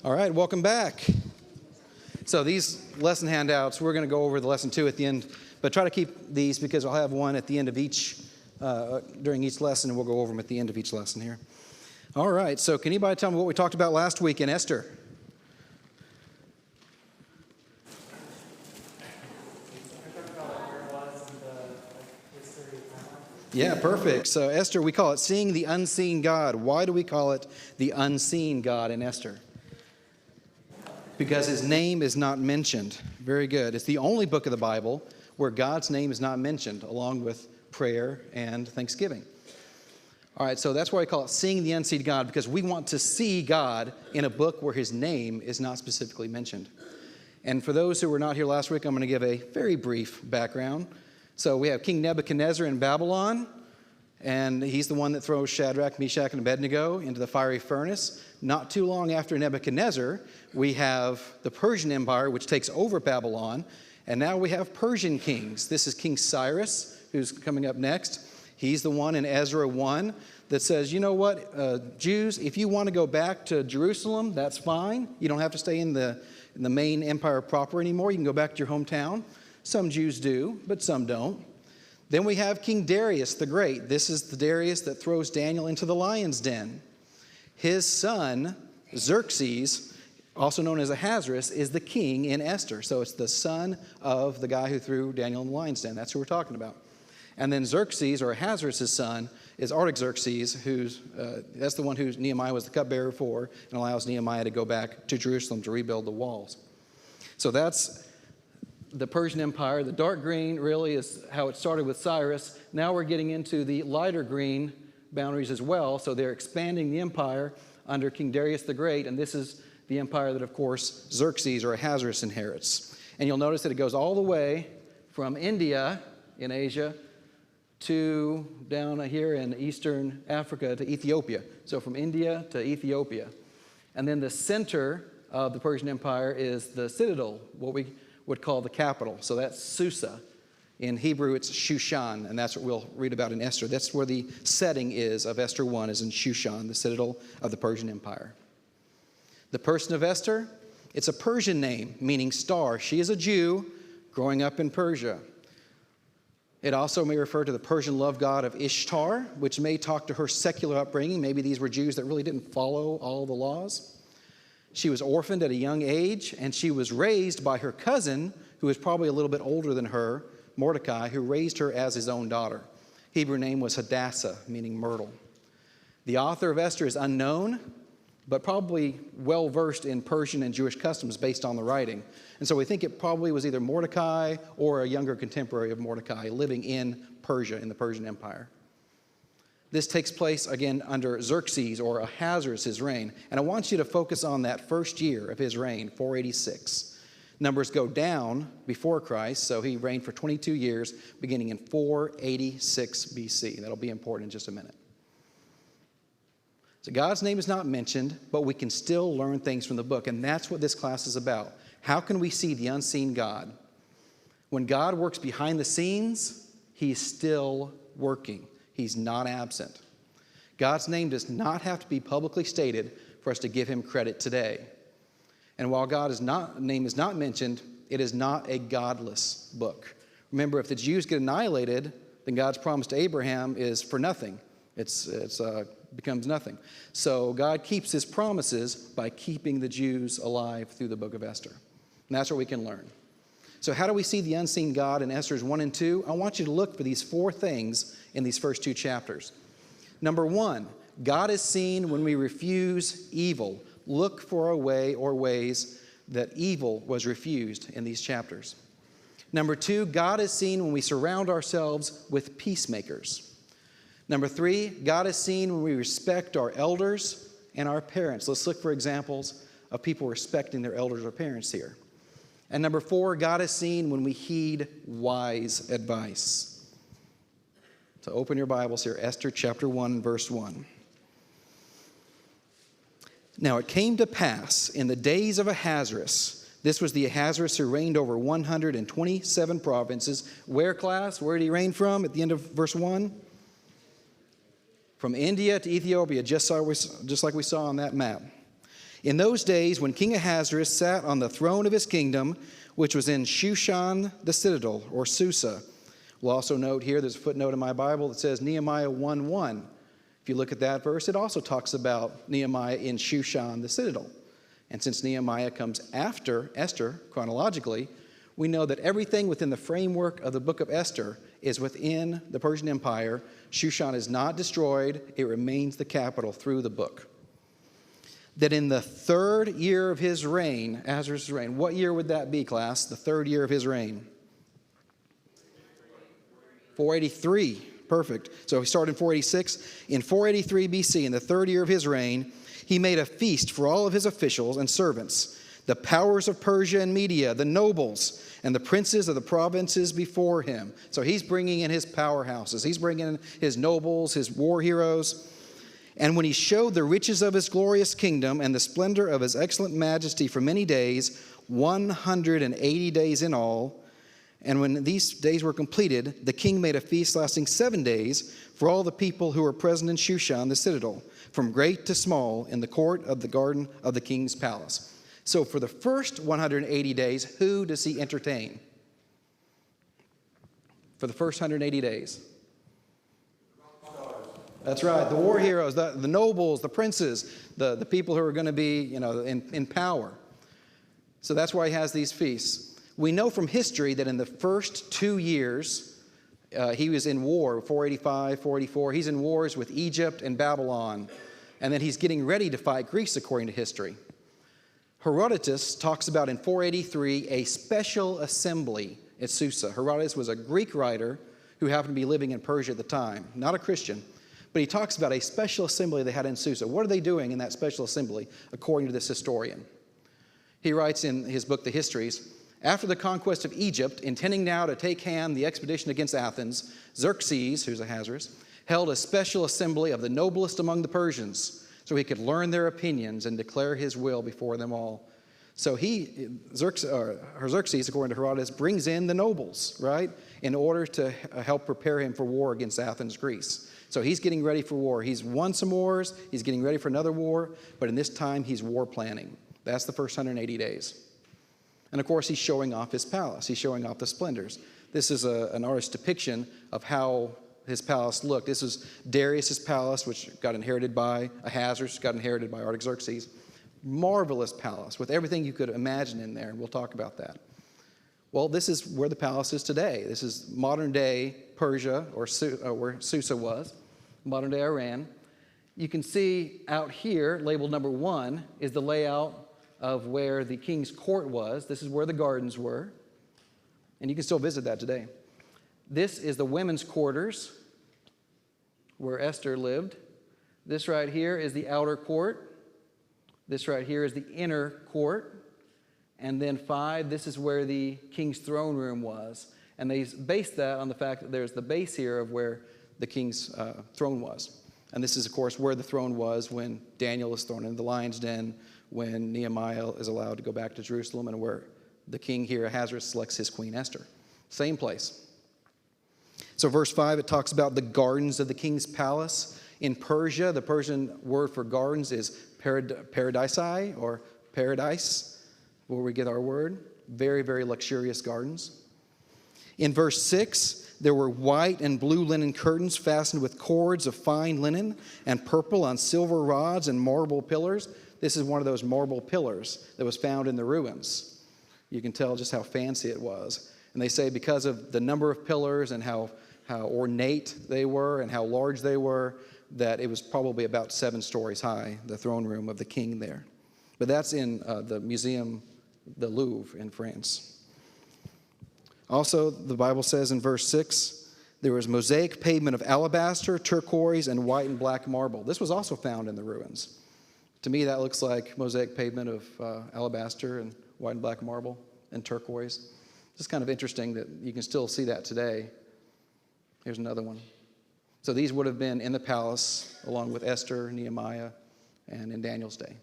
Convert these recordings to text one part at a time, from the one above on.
All right, welcome back. So these lesson handouts, we're going to go over the lesson 2 at the end, but try to keep these because I'll have one at the end of each, during each lesson, and we'll go over them at the end of each lesson here. All right, so can anybody tell me what we talked about last week in Esther? Yeah, perfect. So Esther, we call it Seeing the Unseen God. Why do we call it the Unseen God in Esther? Because his name is not mentioned. Very good. It's the only book of the Bible where God's name is not mentioned, along with prayer and thanksgiving. All right, so that's why we call it Seeing the Unseen God, because we want to see God in a book where his name is not specifically mentioned. And for those who were not here last week, I'm going to give a very brief background. So we have King Nebuchadnezzar in Babylon, and he's the one that throws Shadrach, Meshach, and Abednego into the fiery furnace. Not too long after Nebuchadnezzar, we have the Persian Empire, which takes over Babylon, and now we have Persian kings. This is King Cyrus, who's coming up next. He's the one in Ezra 1 that says, you know what, Jews, if you want to go back to Jerusalem, that's fine. You don't have to stay in the main empire proper anymore. You can go back to your hometown. Some Jews do, but some don't. Then we have King Darius the Great. This is the Darius that throws Daniel into the lion's den. His son, Xerxes, also known as Ahasuerus, is the king in Esther. So it's the son of the guy who threw Daniel in the lion's den. That's who we're talking about. And then Xerxes, or Ahasuerus' son, is Artaxerxes, that's the one who Nehemiah was the cupbearer for, and allows Nehemiah to go back to Jerusalem to rebuild the walls. So that's the Persian Empire. The dark green really is how it started with Cyrus. Now we're getting into the lighter green boundaries as well. So they're expanding the empire under King Darius the Great, and this is the empire that, of course, Xerxes or Ahasuerus inherits. And you'll notice that it goes all the way from India in Asia to down here in eastern Africa to Ethiopia. So from India to Ethiopia. And then the center of the Persian Empire is the citadel, what we would call the capital. So that's Susa. In Hebrew, it's Shushan, and that's what we'll read about in Esther. That's where the setting is of Esther 1, is in Shushan, the citadel of the Persian Empire. The person of Esther, it's a Persian name, meaning star. She is a Jew growing up in Persia. It also may refer to the Persian love god of Ishtar, which may talk to her secular upbringing. Maybe these were Jews that really didn't follow all the laws. She was orphaned at a young age, and she was raised by her cousin, who was probably a little bit older than her, Mordecai, who raised her as his own daughter. Hebrew name was Hadassah, meaning myrtle. The author of Esther is unknown, but probably well-versed in Persian and Jewish customs based on the writing. And so we think it probably was either Mordecai or a younger contemporary of Mordecai living in Persia, in the Persian Empire. This takes place, again, under Xerxes or Ahasuerus' reign. And I want you to focus on that first year of his reign, 486. Numbers go down before Christ, so he reigned for 22 years, beginning in 486 BC. That'll be important in just a minute. So God's name is not mentioned, but we can still learn things from the book, and that's what this class is about. How can we see the unseen God? When God works behind the scenes, he's still working. He's not absent. God's name does not have to be publicly stated for us to give him credit today. And while God's name is not mentioned, it is not a godless book. Remember, if the Jews get annihilated, then God's promise to Abraham is for nothing. It becomes nothing. So God keeps his promises by keeping the Jews alive through the book of Esther. And that's what we can learn. So how do we see the unseen God in Esther's 1 and 2? I want you to look for these 4 things in these first 2 chapters. Number 1, God is seen when we refuse evil. Look for a way or ways that evil was refused in these chapters. Number 2, God is seen when we surround ourselves with peacemakers. Number 3, God is seen when we respect our elders and our parents. Let's look for examples of people respecting their elders or parents here. And number 4, God is seen when we heed wise advice. So open your Bibles here, Esther chapter 1, verse 1. Now it came to pass in the days of Ahasuerus, this was the Ahasuerus who reigned over 127 provinces. Where, class? Where did he reign from at the end of verse 1? From India to Ethiopia, just like we saw on that map. In those days, when King Ahasuerus sat on the throne of his kingdom, which was in Shushan the citadel, or Susa. We'll also note here, there's a footnote in my Bible that says Nehemiah 1:1. If you look at that verse, it also talks about Nehemiah in Shushan the citadel. And since Nehemiah comes after Esther, chronologically, we know that everything within the framework of the book of Esther is within the Persian Empire. Shushan is not destroyed. It remains the capital through the book. That in the third year of his reign, Ahasuerus' reign, what year would that be, class? The third year of his reign? 483. Perfect. So he started in 486. In 483 BC, in the third year of his reign, he made a feast for all of his officials and servants, the powers of Persia and Media, the nobles, and the princes of the provinces before him. So he's bringing in his powerhouses. He's bringing in his nobles, his war heroes. And when he showed the riches of his glorious kingdom and the splendor of his excellent majesty for many days, 180 days in all, and when these days were completed, the king made a feast lasting 7 days for all the people who were present in Shushan the citadel, from great to small, in the court of the garden of the king's palace. So for the first 180 days, who does he entertain? For the first 180 days. That's right, the war heroes, the nobles, the princes, the people who are going to be, in power. So that's why he has these feasts. We know from history that in the first 2 years, he was in war, 485, 484. He's in wars with Egypt and Babylon. And then he's getting ready to fight Greece, according to history. Herodotus talks about in 483 a special assembly at Susa. Herodotus was a Greek writer who happened to be living in Persia at the time, not a Christian. But he talks about a special assembly they had in Susa. What are they doing in that special assembly, according to this historian? He writes in his book, The Histories, after the conquest of Egypt, intending now to take hand the expedition against Athens, Xerxes, who's Ahasuerus, held a special assembly of the noblest among the Persians, so he could learn their opinions and declare his will before them all. So Xerxes, according to Herodotus, brings in the nobles, right, in order to help prepare him for war against Athens, Greece. So he's getting ready for war. He's won some wars. He's getting ready for another war. But in this time, he's war planning. That's the first 180 days. And of course, he's showing off his palace. He's showing off the splendors. This is an artist's depiction of how his palace looked. This is Darius's palace, which got inherited by Ahasuerus, got inherited by Artaxerxes. Marvelous palace with everything you could imagine in there. And we'll talk about that. Well, this is where the palace is today. This is modern-day Persia, or where Susa was, modern-day Iran. You can see out here, labeled number 1, is the layout of where the king's court was. This is where the gardens were. And you can still visit that today. This is the women's quarters, where Esther lived. This right here is the outer court. This right here is the inner court. And then 5, this is where the king's throne room was. And they based that on the fact that there's the base here of where the king's throne was. And this is, of course, where the throne was when Daniel is thrown into the lion's den, when Nehemiah is allowed to go back to Jerusalem, and where the king here, Ahasuerus, selects his queen Esther. Same place. So verse 5, it talks about the gardens of the king's palace. In Persia, the Persian word for gardens is paradisai, or paradise, where we get our word. Very, very luxurious gardens. In verse 6, there were white and blue linen curtains fastened with cords of fine linen and purple on silver rods and marble pillars. This is one of those marble pillars that was found in the ruins. You can tell just how fancy it was. And they say because of the number of pillars and how ornate they were and how large they were, that it was probably about 7 stories high, the throne room of the king there. But that's in the museum, the Louvre in France. Also, the Bible says in verse 6, there was mosaic pavement of alabaster, turquoise, and white and black marble. This was also found in the ruins. To me, that looks like mosaic pavement of alabaster and white and black marble and turquoise. It's kind of interesting that you can still see that today. Here's another one. So these would have been in the palace along with Esther, Nehemiah, and in Daniel's day.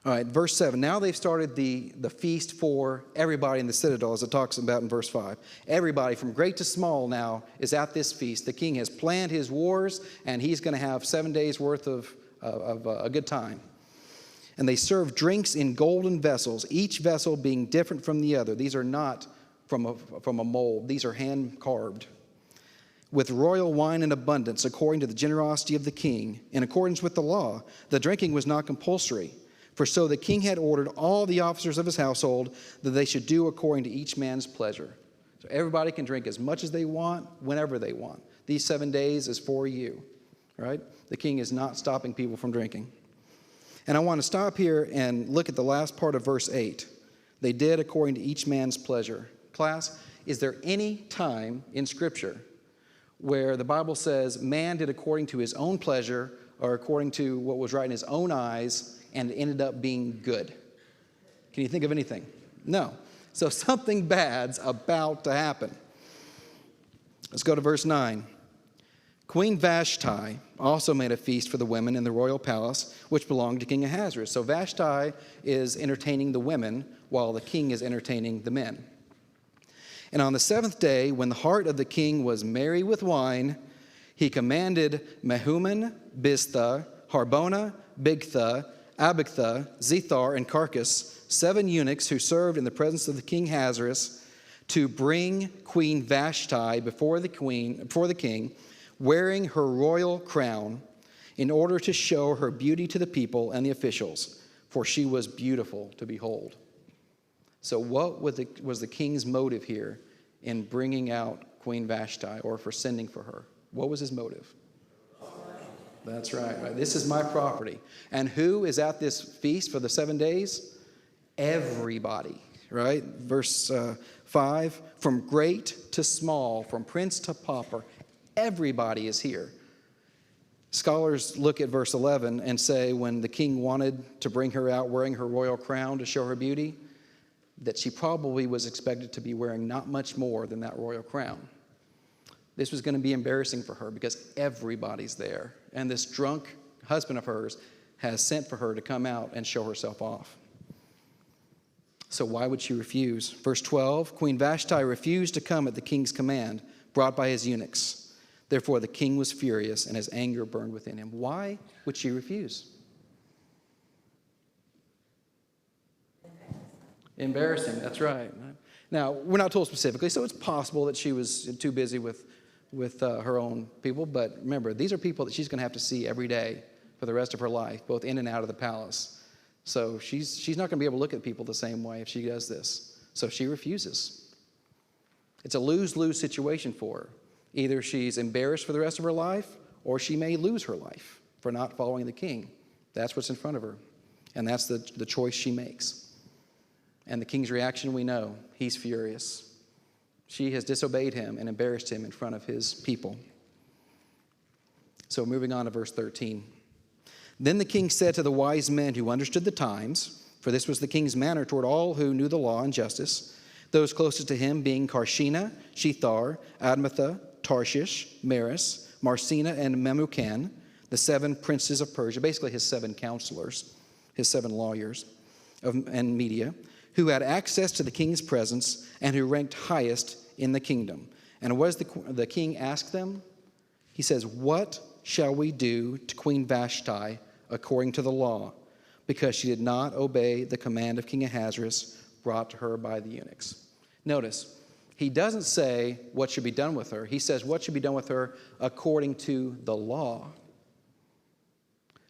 All right, verse 7. Now they've started the feast for everybody in the citadel, as it talks about in verse 5. Everybody from great to small now is at this feast. The king has planned his wars, and he's going to have 7 days worth of a good time. And they served drinks in golden vessels, each vessel being different from the other. These are not from a mold. These are hand-carved. With royal wine in abundance, according to the generosity of the king, in accordance with the law. The drinking was not compulsory, for so the king had ordered all the officers of his household that they should do according to each man's pleasure. So everybody can drink as much as they want, whenever they want. These 7 days is for you, right? The king is not stopping people from drinking. And I want to stop here and look at the last part of verse 8. They did according to each man's pleasure. Class, is there any time in Scripture where the Bible says man did according to his own pleasure or according to what was right in his own eyes and it ended up being good? Can you think of anything? No. So something bad's about to happen. Let's go to verse 9. Queen Vashti also made a feast for the women in the royal palace, which belonged to King Ahasuerus. So Vashti is entertaining the women while the king is entertaining the men. And on the 7th day, when the heart of the king was merry with wine, he commanded Mehuman, Biztha, Harbona, Bigtha, Abagtha, Zethar, and Carcass, 7 eunuchs who served in the presence of the king Ahasuerus, to bring Queen Vashti before the king, wearing her royal crown, in order to show her beauty to the people and the officials, for she was beautiful to behold. So what was the king's motive here in bringing out Queen Vashti, or for sending for her? What was his motive? That's right. This is my property. And who is at this feast for the 7 days? Everybody, right? Verse 5, from great to small, from prince to pauper, everybody is here. Scholars look at verse 11 and say when the king wanted to bring her out wearing her royal crown to show her beauty, that she probably was expected to be wearing not much more than that royal crown. This was going to be embarrassing for her because everybody's there. And this drunk husband of hers has sent for her to come out and show herself off. So why would she refuse? Verse 12, Queen Vashti refused to come at the king's command, brought by his eunuchs. Therefore the king was furious and his anger burned within him. Why would she refuse? Embarrassing, that's right. Now, we're not told specifically, so it's possible that she was too busy with her own people. But remember, these are people that she's going to have to see every day for the rest of her life, both in and out of the palace. So she's not going to be able to look at people the same way if she does this. So she refuses. It's a lose-lose situation for her. Either she's embarrassed for the rest of her life, or she may lose her life for not following the king. That's what's in front of her. And that's the choice she makes. And the king's reaction, we know. He's furious. She has disobeyed him and embarrassed him in front of his people. So moving on to verse 13. Then the king said to the wise men who understood the times, for this was the king's manner toward all who knew the law and justice, those closest to him being Karshena, Shethar, Admatha, Tarshish, Maris, Marsena, and Memucan, the 7 princes of Persia, basically his 7 counselors, his 7 lawyers and Media, who had access to the king's presence and who ranked highest in the kingdom. And what does the king ask them? He says, what shall we do to Queen Vashti according to the law? Because she did not obey the command of King Ahasuerus brought to her by the eunuchs. Notice, he doesn't say what should be done with her. He says what should be done with her according to the law.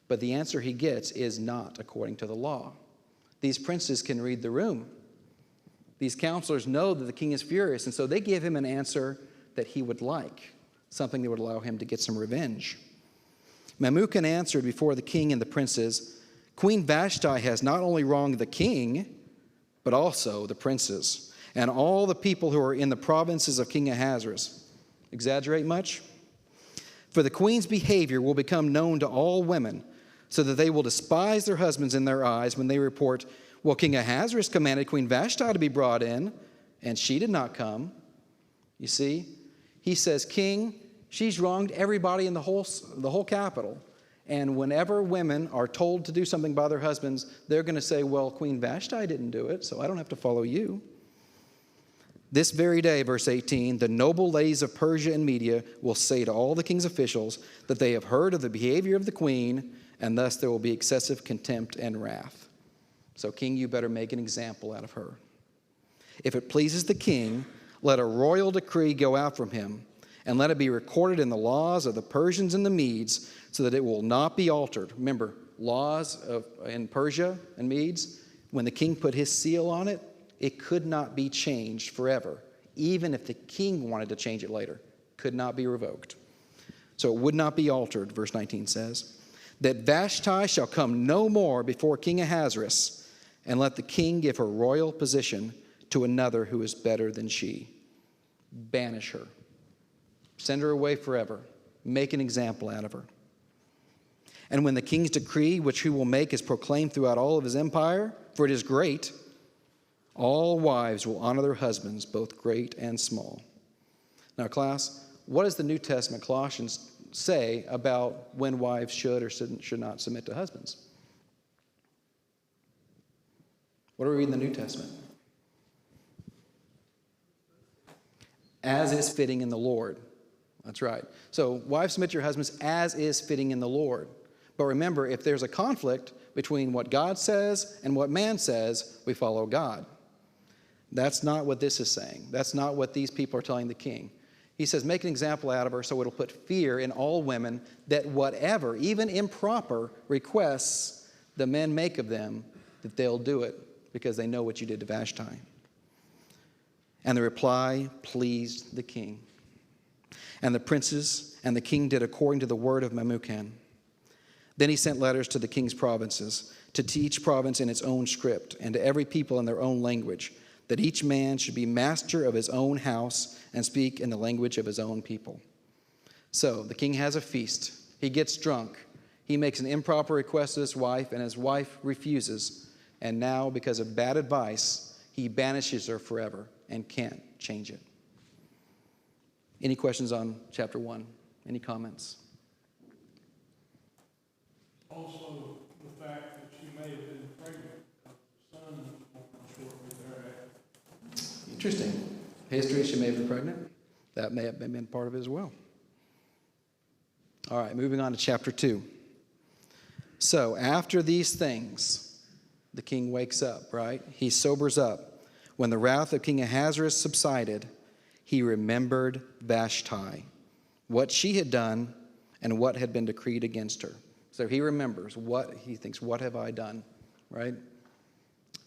But the answer he gets is not according to the law. These princes can read the room. These counselors know that the king is furious, and so they give him an answer that he would like, something that would allow him to get some revenge. Memucan answered before the king and the princes, Queen Vashti has not only wronged the king, but also the princes, and all the people who are in the provinces of King Ahasuerus. Exaggerate much? For the queen's behavior will become known to all women, so that they will despise their husbands in their eyes when they report, well, King Ahasuerus commanded Queen Vashti to be brought in, and she did not come. You see, he says, King, she's wronged everybody in the whole capital. And whenever women are told to do something by their husbands, they're going to say, well, Queen Vashti didn't do it, so I don't have to follow you. This very day, verse 18, the noble ladies of Persia and Media will say to all the king's officials that they have heard of the behavior of the queen and thus there will be excessive contempt and wrath. So, king, you better make an example out of her. If it pleases the king, let a royal decree go out from him, and let it be recorded in the laws of the Persians and the Medes, so that it will not be altered. Remember, laws in Persia and Medes, when the king put his seal on it, it could not be changed forever. Even if the king wanted to change it later, could not be revoked. So it would not be altered, verse 19 says, that Vashti shall come no more before King Ahasuerus, and let the king give her royal position to another who is better than she. Banish her. Send her away forever. Make an example out of her. And when the king's decree, which he will make, is proclaimed throughout all of his empire, for it is great, all wives will honor their husbands, both great and small. Now, class, what does the New Testament, Colossians, say about when wives should or should not submit to husbands? What do we read in the New Testament? As is fitting in the Lord. That's right. So, wives, submit to your husbands as is fitting in the Lord. But remember, if there's a conflict between what God says and what man says, we follow God. That's not what this is saying. That's not what these people are telling the king. He says, make an example out of her so it'll put fear in all women that whatever, even improper requests the men make of them, that they'll do it because they know what you did to Vashti. And the reply pleased the king. And the princes and the king did according to the word of Memucan. Then he sent letters to the king's provinces, to each province in its own script, and to every people in their own language, that each man should be master of his own house and speak in the language of his own people. So the king has a feast. He gets drunk. He makes an improper request to his wife, and his wife refuses. And now, because of bad advice, he banishes her forever and can't change it. Any questions on chapter 1? Any comments? Also, the fact that she may have been pregnant, the son born shortly thereafter. Interesting. History, she may have been pregnant. That may have been part of it as well. All right, moving on to chapter 2. So, after these things, the king wakes up, right? He sobers up. When the wrath of King Ahasuerus subsided, he remembered Vashti, what she had done and what had been decreed against her. So he remembers what he thinks, what have I done, right?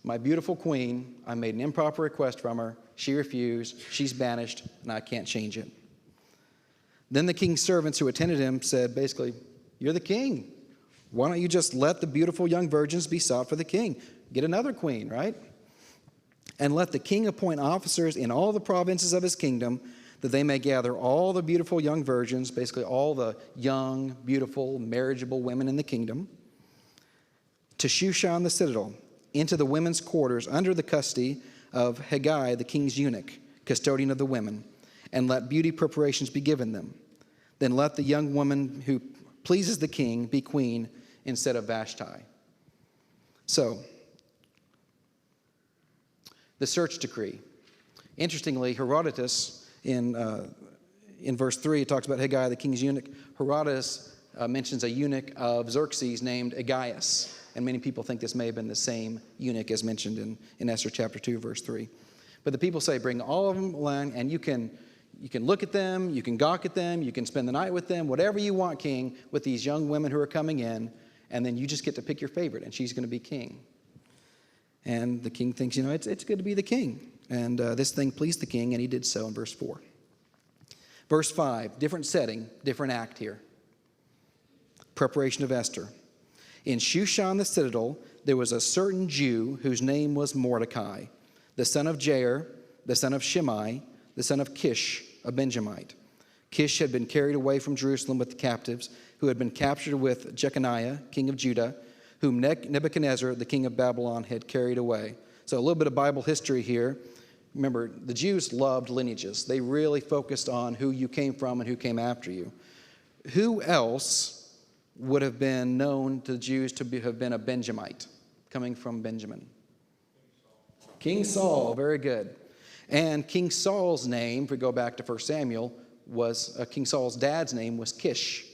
My beautiful queen, I made an improper request from her. She refused. She's banished, and I can't change it. Then the king's servants who attended him said, basically, you're the king. Why don't you just let the beautiful young virgins be sought for the king? Get another queen, right? And let the king appoint officers in all the provinces of his kingdom, that they may gather all the beautiful young virgins, basically all the young, beautiful, marriageable women in the kingdom, to Shushan the citadel, into the women's quarters under the custody of Haggai, the king's eunuch, custodian of the women, and let beauty preparations be given them. Then let the young woman who pleases the king be queen instead of Vashti. So, the search decree. Interestingly, Herodotus, in verse 3, it talks about Haggai, the king's eunuch. Herodotus mentions a eunuch of Xerxes named Agaius. And many people think this may have been the same eunuch as mentioned in Esther chapter 2, verse 3. But the people say, bring all of them along, and you can look at them, you can gawk at them, you can spend the night with them, whatever you want, king, with these young women who are coming in, and then you just get to pick your favorite, and she's going to be king. And the king thinks, it's good to be the king. And this thing pleased the king, and he did so in verse 4. Verse 5, different setting, different act here. Preparation of Esther. In Shushan the citadel, there was a certain Jew whose name was Mordecai, the son of Jair, the son of Shimei, the son of Kish, a Benjamite. Kish had been carried away from Jerusalem with the captives, who had been captured with Jeconiah, king of Judah, whom Nebuchadnezzar, the king of Babylon, had carried away. So a little bit of Bible history here. Remember, the Jews loved lineages. They really focused on who you came from and who came after you. Who else would have been known to the Jews to have been a Benjamite, coming from Benjamin? King Saul, very good. And King Saul's name, if we go back to 1 Samuel, was King Saul's dad's name was Kish.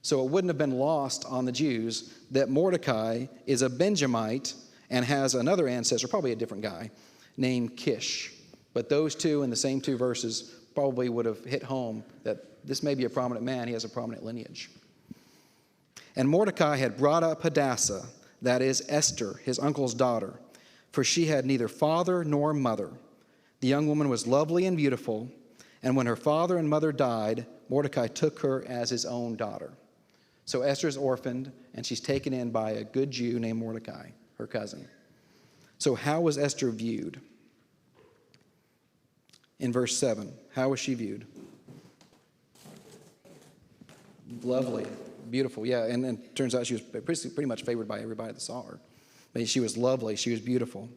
So it wouldn't have been lost on the Jews that Mordecai is a Benjamite and has another ancestor, probably a different guy, named Kish. But those two in the same two verses probably would have hit home that this may be a prominent man. He has a prominent lineage. And Mordecai had brought up Hadassah, that is Esther, his uncle's daughter, for she had neither father nor mother. The young woman was lovely and beautiful, and when her father and mother died, Mordecai took her as his own daughter. So Esther is orphaned, and she's taken in by a good Jew named Mordecai, her cousin. So how was Esther viewed? In verse 7, how was she viewed? Lovely, beautiful, yeah, and it turns out she was pretty much favored by everybody that saw her. But she was lovely, she was beautiful.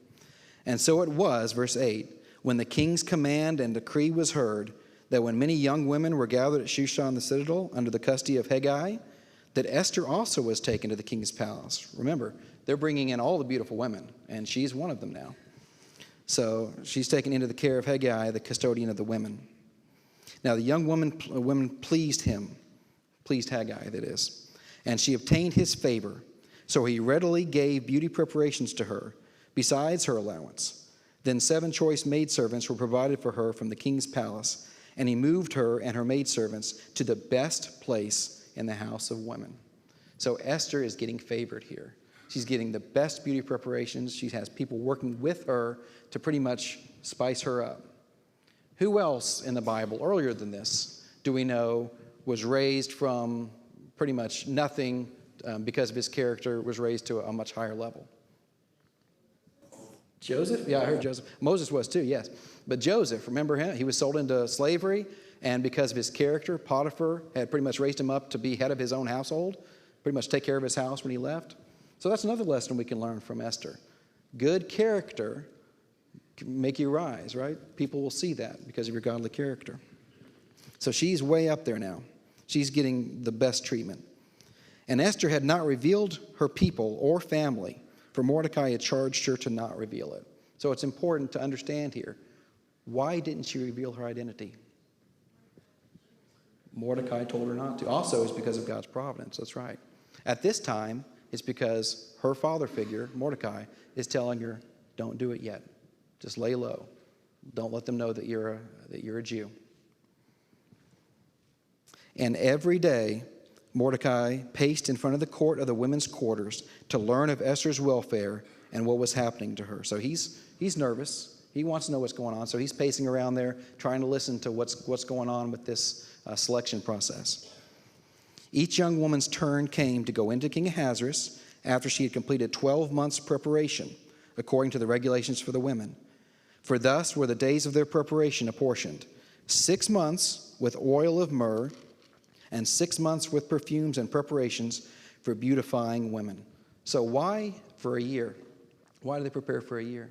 And so it was, verse 8, when the king's command and decree was heard, that when many young women were gathered at Shushan the citadel under the custody of Hegai, that Esther also was taken to the king's palace. Remember, they're bringing in all the beautiful women, and she's one of them now. So she's taken into the care of Hegai, the custodian of the women. Now the young woman pleased him, pleased Hegai, that is, and she obtained his favor. So he readily gave beauty preparations to her, besides her allowance. Then 7 choice maidservants were provided for her from the king's palace, and he moved her and her maidservants to the best place in the house of women. So Esther is getting favored here. She's getting the best beauty preparations. She has people working with her to pretty much spice her up. Who else in the Bible, earlier than this, do we know was raised from pretty much nothing because of his character, was raised to a much higher level? Joseph? Yeah, I heard Joseph. Moses was too, yes. But Joseph, remember him? He was sold into slavery, and because of his character, Potiphar had pretty much raised him up to be head of his own household, pretty much take care of his house when he left. So that's another lesson we can learn from Esther. Good character can make you rise, right? People will see that because of your godly character. So she's way up there now. She's getting the best treatment. And Esther had not revealed her people or family, for Mordecai had charged her to not reveal it. So it's important to understand here. Why didn't she reveal her identity? Mordecai told her not to. Also, it's because of God's providence. That's right. At this time, it's because her father figure, Mordecai, is telling her, don't do it yet. Just lay low. Don't let them know that you're a Jew. And every day, Mordecai paced in front of the court of the women's quarters to learn of Esther's welfare and what was happening to her. So he's nervous. He wants to know what's going on. So he's pacing around there trying to listen to what's going on with this selection process. Each young woman's turn came to go into King Ahasuerus after she had completed 12 months' preparation, according to the regulations for the women. For thus were the days of their preparation apportioned: 6 months with oil of myrrh, and 6 months with perfumes and preparations for beautifying women. So why for a year? Why do they prepare for a year?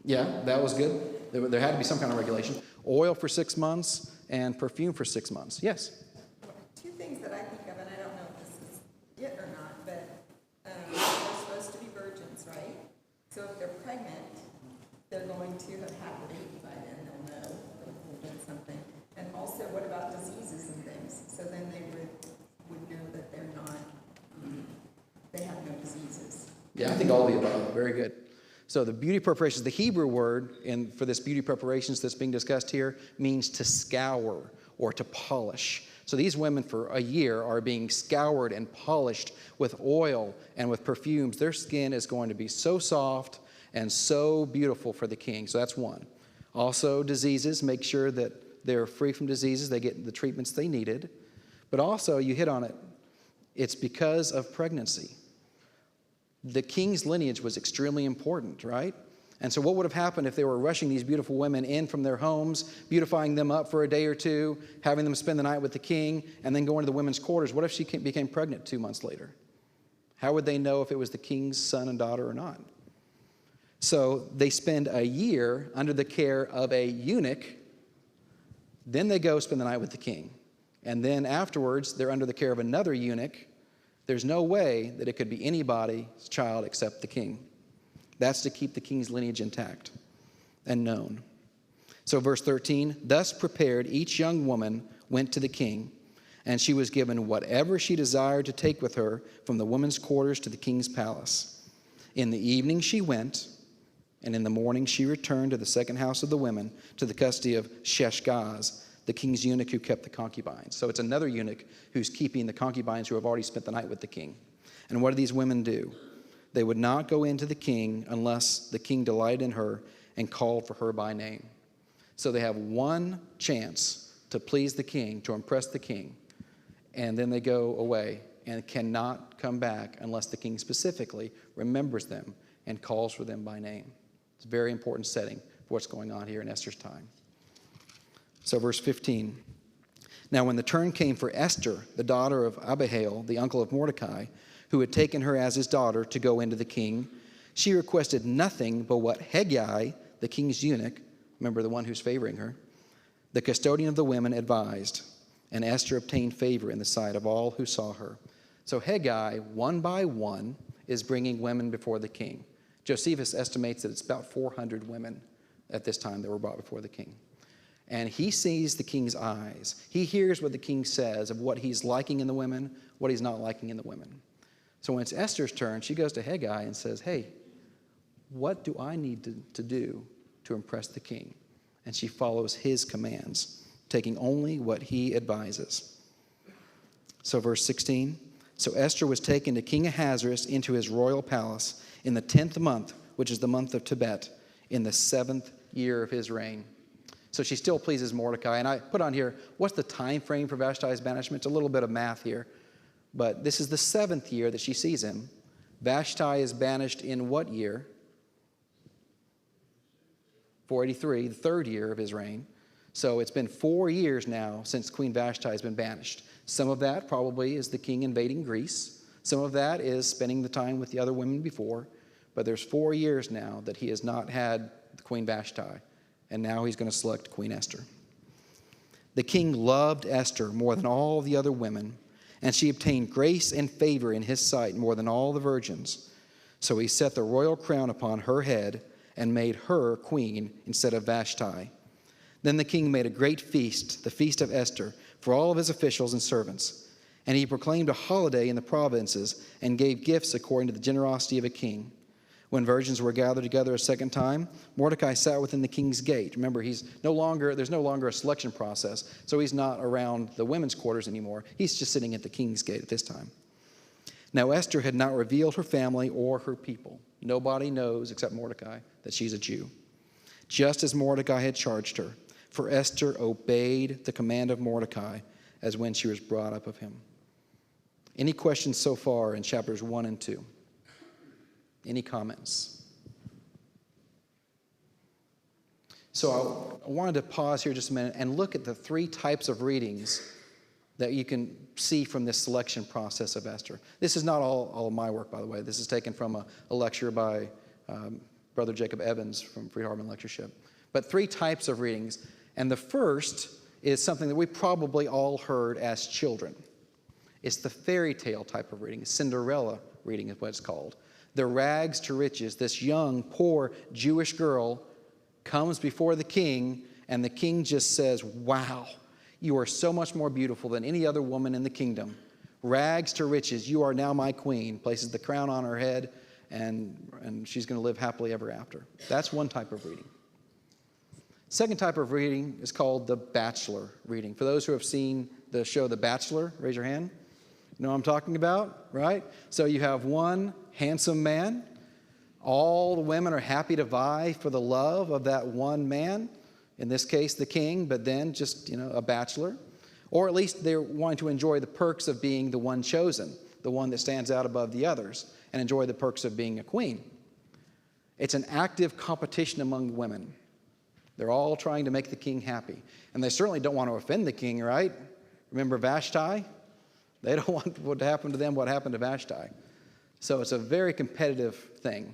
Yeah, that was good. There had to be some kind of regulation. Oil for 6 months and perfume for 6 months. Yes? Two things that I think of, and I don't know if this is it or not, but they're supposed to be virgins, right? So if they're pregnant, they're going to have had a baby by then. They'll know they've done something. And also, what about diseases and things? So then they would know that they're not, they have no diseases. Yeah, I think all of the above. Very good. So the beauty preparations, the Hebrew word for this beauty preparations that's being discussed here means to scour or to polish. So these women for a year are being scoured and polished with oil and with perfumes. Their skin is going to be so soft and so beautiful for the king. So that's one. Also diseases, make sure that they're free from diseases. They get the treatments they needed. But also, you hit on it, it's because of pregnancy. The king's lineage was extremely important, right? And so what would have happened if they were rushing these beautiful women in from their homes, beautifying them up for a day or two, having them spend the night with the king, and then going to the women's quarters? What if she became pregnant 2 months later? How would they know if it was the king's son and daughter or not? So they spend a year under the care of a eunuch. Then they go spend the night with the king. And then afterwards, they're under the care of another eunuch. There's no way that it could be anybody's child except the king. That's to keep the king's lineage intact and known. So verse 13, thus prepared, each young woman went to the king, and she was given whatever she desired to take with her from the women's quarters to the king's palace. In the evening she went, and in the morning she returned to the second house of the women, to the custody of Sheshgaz, the king's eunuch who kept the concubines. So it's another eunuch who's keeping the concubines who have already spent the night with the king. And what do these women do? They would not go into the king unless the king delighted in her and called for her by name. So they have one chance to please the king, to impress the king, and then they go away and cannot come back unless the king specifically remembers them and calls for them by name. It's a very important setting for what's going on here in Esther's time. So verse 15. Now when the turn came for Esther, the daughter of Abihail, the uncle of Mordecai, who had taken her as his daughter to go into the king, she requested nothing but what Hegai, the king's eunuch, remember the one who's favoring her, the custodian of the women, advised. And Esther obtained favor in the sight of all who saw her. So Hegai, one by one, is bringing women before the king. Josephus estimates that it's about 400 women at this time that were brought before the king. And he sees the king's eyes. He hears what the king says of what he's liking in the women, what he's not liking in the women. So when it's Esther's turn, she goes to Hegai and says, hey, what do I need to do to impress the king? And she follows his commands, taking only what he advises. So verse 16, so Esther was taken to King Ahasuerus into his royal palace in the 10th month, which is the month of Tebet, in the 7th year of his reign. So she still pleases Mordecai. And I put on here, what's the time frame for Vashti's banishment? It's a little bit of math here. But this is the 7th year that she sees him. Vashti is banished in what year? 483, the 3rd year of his reign. So it's been 4 years now since Queen Vashti has been banished. Some of that probably is the king invading Greece. Some of that is spending the time with the other women before. But there's 4 years now that he has not had the Queen Vashti. And now he's going to select Queen Esther. The king loved Esther more than all the other women, and she obtained grace and favor in his sight more than all the virgins. So he set the royal crown upon her head and made her queen instead of Vashti. Then the king made a great feast, the feast of Esther, for all of his officials and servants. And he proclaimed a holiday in the provinces and gave gifts according to the generosity of a king. When virgins were gathered together a second time, Mordecai sat within the king's gate. Remember, there's no longer a selection process, so he's not around the women's quarters anymore. He's just sitting at the king's gate at this time. Now Esther had not revealed her family or her people. Nobody knows except Mordecai that she's a Jew, just as Mordecai had charged her. For Esther obeyed the command of Mordecai as when she was brought up of him. Any questions so far in chapters 1 and 2? Any comments? So I wanted to pause here just a minute and look at the 3 types of readings that you can see from this selection process of Esther. This is not all of my work, by the way. This is taken from a lecture by Brother Jacob Evans from Free Harmon Lectureship. But 3 types of readings. And the first is something that we probably all heard as children. It's the fairy tale type of reading. Cinderella reading is what it's called. The rags to riches. This young, poor Jewish girl comes before the king, and the king just says, wow, you are so much more beautiful than any other woman in the kingdom. Rags to riches, you are now my queen. Places the crown on her head, and she's going to live happily ever after. That's one type of reading. Second type of reading is called the Bachelor reading. For those who have seen the show The Bachelor, raise your hand. You know what I'm talking about, right? So you have one handsome man. All the women are happy to vie for the love of that one man. In this case, the king, but then just, a bachelor. Or at least they're wanting to enjoy the perks of being the one chosen, the one that stands out above the others, and enjoy the perks of being a queen. It's an active competition among women. They're all trying to make the king happy. And they certainly don't want to offend the king, right? Remember Vashti? They don't want what happened to them, what happened to Vashti. So it's a very competitive thing.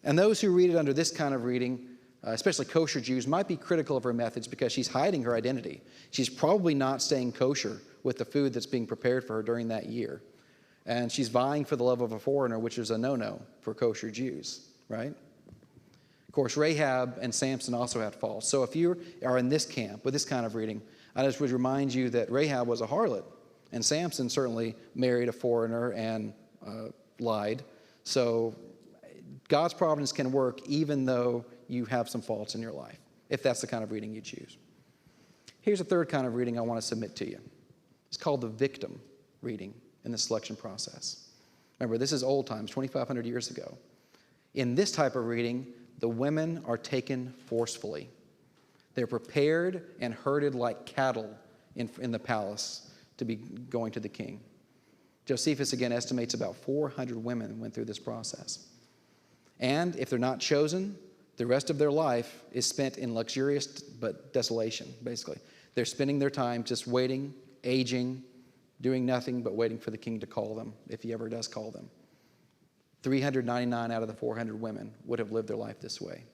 And those who read it under this kind of reading, especially kosher Jews, might be critical of her methods because she's hiding her identity. She's probably not staying kosher with the food that's being prepared for her during that year. And she's vying for the love of a foreigner, which is a no-no for kosher Jews, right? course, Rahab and Samson also had faults. So if you are in this camp with this kind of reading, I just would remind you that Rahab was a harlot, and Samson certainly married a foreigner and lied. So God's providence can work even though you have some faults in your life, if that's the kind of reading you choose. Here's a third kind of reading I want to submit to you. It's called the victim reading in the selection process. Remember, this is old times, 2,500 years ago. In this type of reading, the women are taken forcefully. They're prepared and herded like cattle in the palace to be going to the king. Josephus, again, estimates about 400 women went through this process. And if they're not chosen, the rest of their life is spent in luxurious but desolation, basically. They're spending their time just waiting, aging, doing nothing but waiting for the king to call them, if he ever does call them. 399 out of the 400 women would have lived their life this way.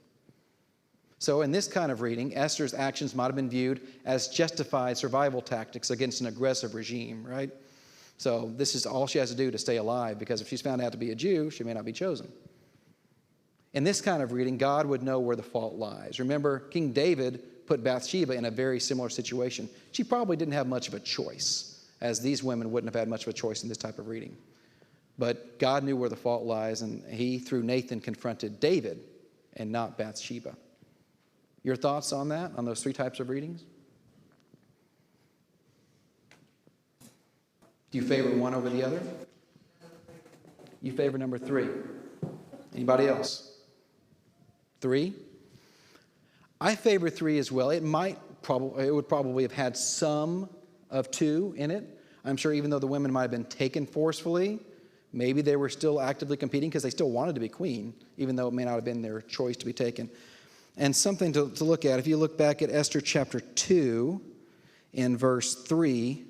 So in this kind of reading, Esther's actions might have been viewed as justified survival tactics against an aggressive regime, right? So this is all she has to do to stay alive, because if she's found out to be a Jew, she may not be chosen. In this kind of reading, God would know where the fault lies. Remember, King David put Bathsheba in a very similar situation. She probably didn't have much of a choice, as these women wouldn't have had much of a choice in this type of reading. But God knew where the fault lies, and he, through Nathan, confronted David and not Bathsheba. Your thoughts on that, on those three types of readings? Do you favor one over the other? You favor number 3. Anybody else? 3? I favor 3 as well. It would probably have had some of 2 in it. I'm sure even though the women might have been taken forcefully, maybe they were still actively competing because they still wanted to be queen, even though it may not have been their choice to be taken. And something to look at, if you look back at Esther chapter 2 in verse 3,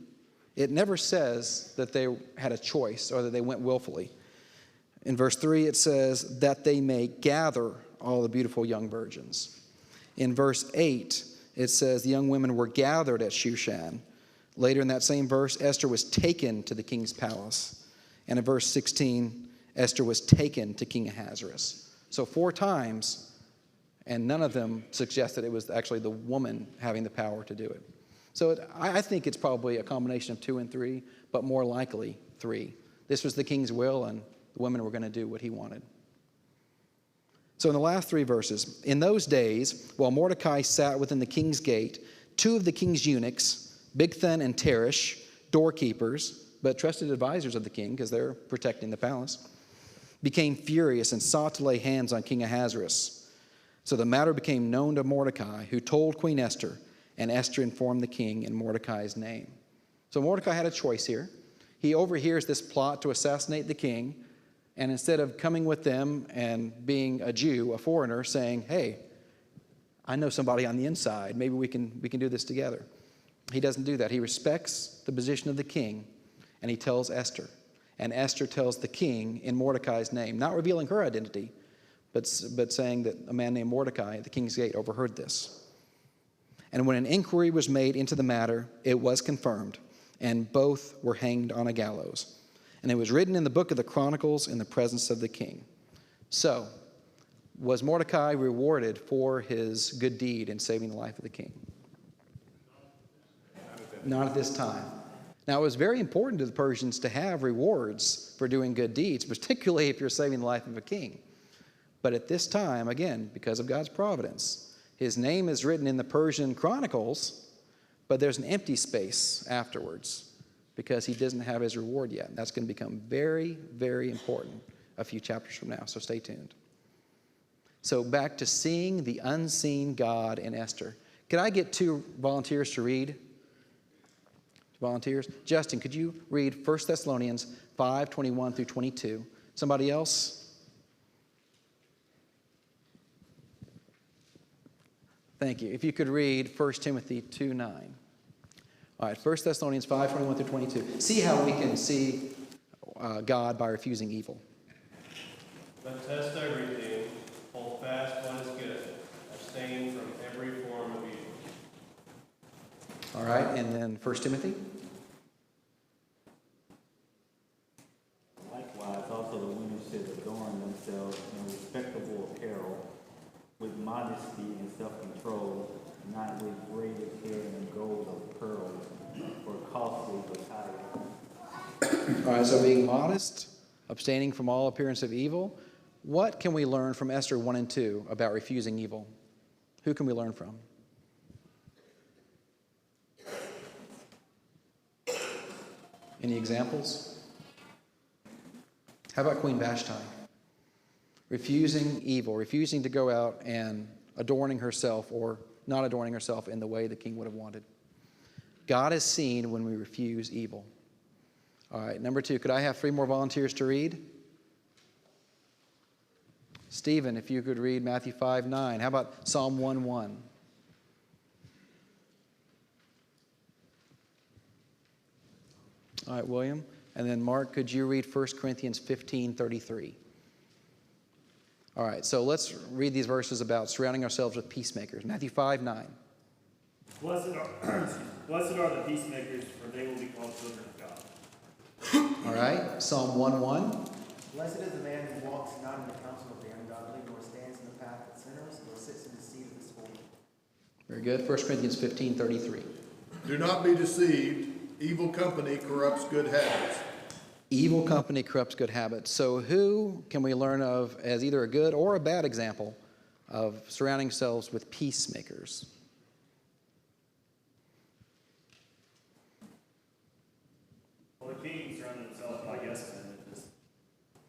it never says that they had a choice or that they went willfully. In verse 3, it says that they may gather all the beautiful young virgins. In verse 8, it says the young women were gathered at Shushan. Later in that same verse, Esther was taken to the king's palace. And in verse 16, Esther was taken to King Ahasuerus. So 4 times, and none of them suggest that it was actually the woman having the power to do it. So I think it's probably a combination of 2 and 3, but more likely 3. This was the king's will, and the women were going to do what he wanted. So in the last 3 verses, in those days, while Mordecai sat within the king's gate, 2 of the king's eunuchs, Bigthan and Teresh, doorkeepers, but trusted advisors of the king because they're protecting the palace, became furious and sought to lay hands on King Ahasuerus. So the matter became known to Mordecai, who told Queen Esther, and Esther informed the king in Mordecai's name. So Mordecai had a choice here. He overhears this plot to assassinate the king, and instead of coming with them and being a Jew, a foreigner, saying, hey, I know somebody on the inside, maybe we can do this together. He doesn't do that. He respects the position of the king, and he tells Esther. And Esther tells the king in Mordecai's name, not revealing her identity, but saying that a man named Mordecai at the king's gate overheard this. And when an inquiry was made into the matter, it was confirmed, and both were hanged on a gallows. And it was written in the book of the Chronicles in the presence of the king. So, was Mordecai rewarded for his good deed in saving the life of the king? Not at this time. Now, it was very important to the Persians to have rewards for doing good deeds, particularly if you're saving the life of a king. But at this time, again, because of God's providence, his name is written in the Persian Chronicles, but there's an empty space afterwards because he doesn't have his reward yet. And that's going to become very, very important a few chapters from now, so stay tuned. So back to seeing the unseen God in Esther. Could I get 2 volunteers to read? Volunteers? Justin, could you read 1 Thessalonians 5:21 through 22? Somebody else? Thank you. If you could read 1 Timothy 2:9. All right, 1 Thessalonians 5:21 through 22. See how we can see God by refusing evil. But test everything, hold fast what is good, abstain from every form of evil. All right, and then 1 Timothy. Likewise, also the women should adorn themselves in respectable apparel, with right, so being modest, abstaining from all appearance of evil. What can we learn from Esther 1 and 2 about refusing evil? Who can we learn from? Any examples? How about Queen Vashti? Refusing evil, refusing to go out and adorning herself or not adorning herself in the way the king would have wanted. God is seen when we refuse evil. All right, number 2, could I have 3 more volunteers to read? Stephen, if you could read Matthew 5:9. How about Psalm 1:1? All right, William. And then Mark, could you read 1 Corinthians 15:33? All right, so let's read these verses about surrounding ourselves with peacemakers. Matthew 5:9. Blessed are the peacemakers, for they will be called children of God. All right, Psalm 1:1. Blessed is the man who walks not in the counsel of the ungodly, nor stands in the path of sinners, nor sits in the seat of the scornful. Very good. 1 Corinthians 15:33. Do not be deceived. Evil company corrupts good habits. Evil company corrupts good habits. So who can we learn of as either a good or a bad example of surrounding ourselves with peacemakers? Well, the king surrounded himself by yes men that just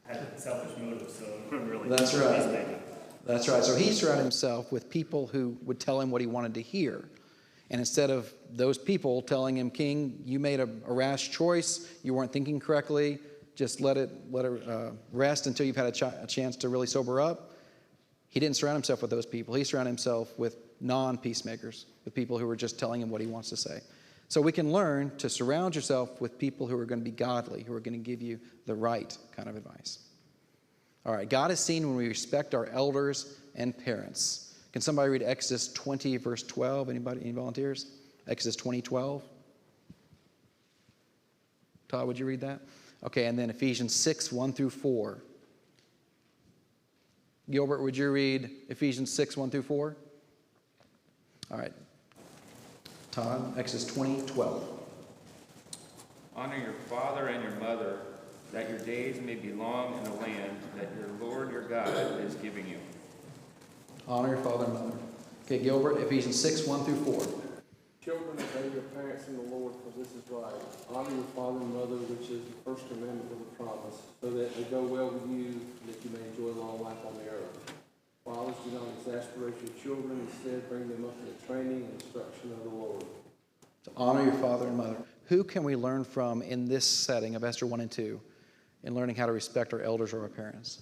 had selfish motives, so it couldn't really. That's right. peacemaking. That's right. So he surrounded himself with people who would tell him what he wanted to hear. And instead of those people telling him, King, you made a rash choice, you weren't thinking correctly, just let it rest until you've had a chance to really sober up. He didn't surround himself with those people. He surrounded himself with non-peacemakers, with people who were just telling him what he wants to say. So we can learn to surround yourself with people who are going to be godly, who are going to give you the right kind of advice. All right, God is seen when we respect our elders and parents. Can somebody read Exodus 20, verse 12? Anybody? Any volunteers? Exodus 20:12. Todd, would you read that? Okay, and then Ephesians 6:1-4. Gilbert, would you read Ephesians 6:1-4? All right. Todd, Exodus 20:12. Honor your father and your mother, that your days may be long in the land that your Lord your God is giving you. Honor your father and mother. Okay, Gilbert, Ephesians 6:1-4. Children, obey your parents in the Lord, for this is right. Honor your father and mother, which is the first commandment with a promise, so that it may go well with you, and that you may enjoy long life on the earth. Fathers, do not exasperate your children. Instead, bring them up in the training and instruction of the Lord. To honor your father and mother. Who can we learn from in this setting of Esther 1 and 2 in learning how to respect our elders or our parents?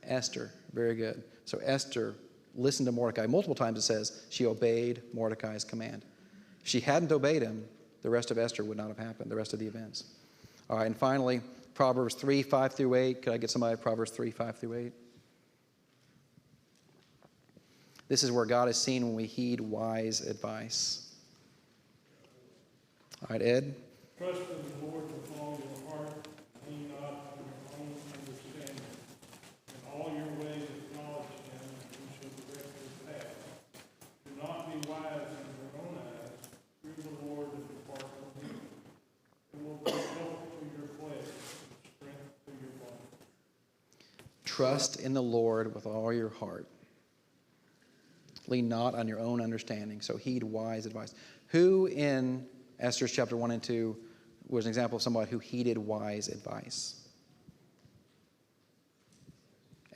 Esther. Very good. So Esther listened to Mordecai. Multiple times it says she obeyed Mordecai's command. If she hadn't obeyed him, the rest of Esther would not have happened, the rest of the events. All right, and finally, Proverbs 3:5-8. Could I get somebody at Proverbs 3:5-8? This is where God is seen when we heed wise advice. All right, Ed? Trust in the Lord with all your heart, lean not on your own understanding. In all your ways acknowledge him, and he shall direct your path. Do not be wise in your own eyes. Fear the Lord and depart from him. It will bring health to your flesh and strength to your body. Trust in the Lord with all your heart. Lean not on your own understanding. So heed wise advice. Who in Esther's chapter 1 and 2 was an example of somebody who heeded wise advice?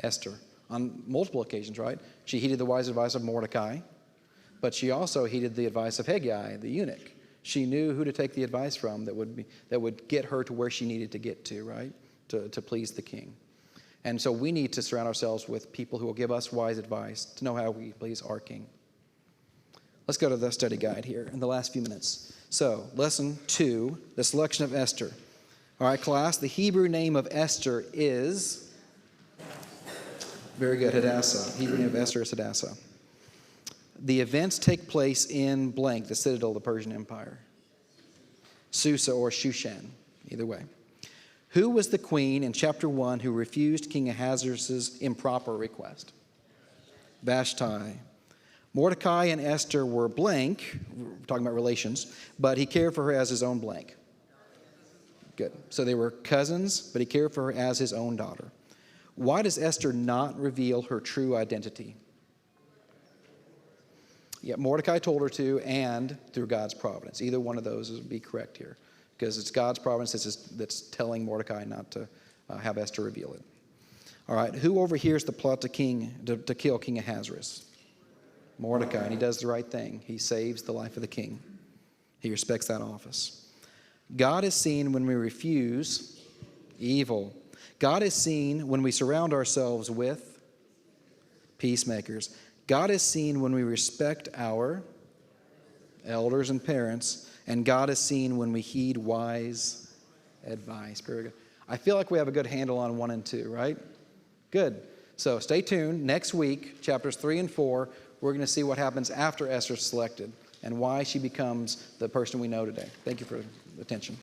Esther. On multiple occasions, right? She heeded the wise advice of Mordecai, but she also heeded the advice of Hegai, the eunuch. She knew who to take the advice from that would get her to where she needed to get to, right? To please the king. And so we need to surround ourselves with people who will give us wise advice to know how we please our king. Let's go to the study guide here in the last few minutes. So, lesson 2, the selection of Esther. All right, class, the Hebrew name of Esther is, very good, Hadassah. Hebrew name of Esther is Hadassah. The events take place in blank, the citadel of the Persian Empire. Susa or Shushan, either way. Who was the queen in chapter 1 who refused King Ahasuerus' improper request? Vashti. Mordecai and Esther were blank, we're talking about relations, but he cared for her as his own blank. Good. So they were cousins, but he cared for her as his own daughter. Why does Esther not reveal her true identity? Yeah, Mordecai told her to, and through God's providence. Either one of those would be correct here, because it's God's providence that's telling Mordecai not to have Esther reveal it. All right, who overhears the plot to kill King Ahasuerus? Mordecai, and he does the right thing. He saves the life of the king. He respects that office. God is seen when we refuse evil. God is seen when we surround ourselves with peacemakers. God is seen when we respect our elders and parents. And God is seen when we heed wise advice. Very good. I feel like we have a good handle on 1 and 2, right? Good. So stay tuned. Next week, chapters 3 and 4, we're going to see what happens after Esther's selected and why she becomes the person we know today. Thank you for the attention.